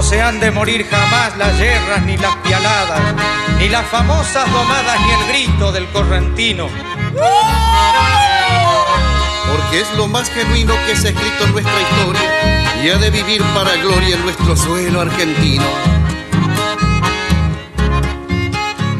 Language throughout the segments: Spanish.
se han de morir jamás las yerras ni las pialadas, ni las famosas domadas ni el grito del correntino. Porque es lo más genuino que se ha escrito en nuestra historia y ha de vivir para gloria en nuestro suelo argentino.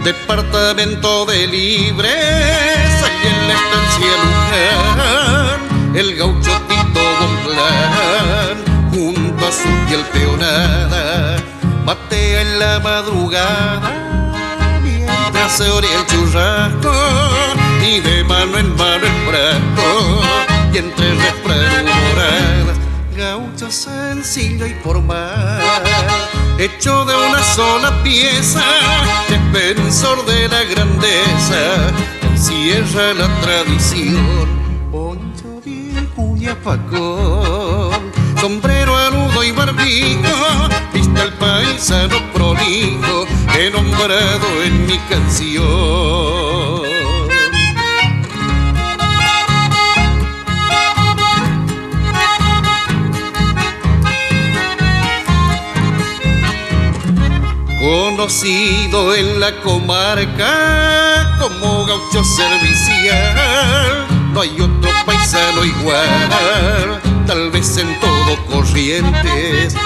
Departamento de Libres, allí en la estancia Luján, el gaucho Tito Bonplan, junto a su piel peonada, batea en la madrugada, mientras se orea el churrasco, y de mano en mano el frasco, y entre refrán moradas, gaucho sencillo y formal, hecho de una sola pieza, defensor de la grandeza, encierra la tradición, poncho viejo y afacón, sombrero anudo y barbijo, viste al paisano prolijo, he nombrado en mi canción. Conocido en la comarca como gaucho servicial, no hay otro paisano igual, tal vez en todo Corrientes,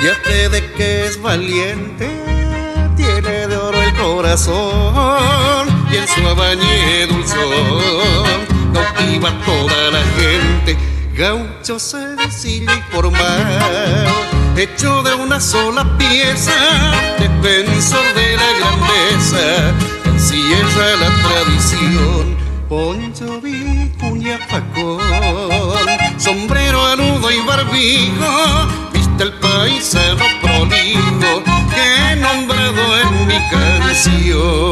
ya sé de que es valiente, tiene de oro el corazón y en su abañe dulzón cautiva a toda la gente. Gaucho sencillo y formal, hecho de una sola pieza, defensor de la grandeza, encierra la tradición, poncho vicuña facón, sombrero anudo y barbijo, viste el paisano prolijo que he nombrado en mi canción.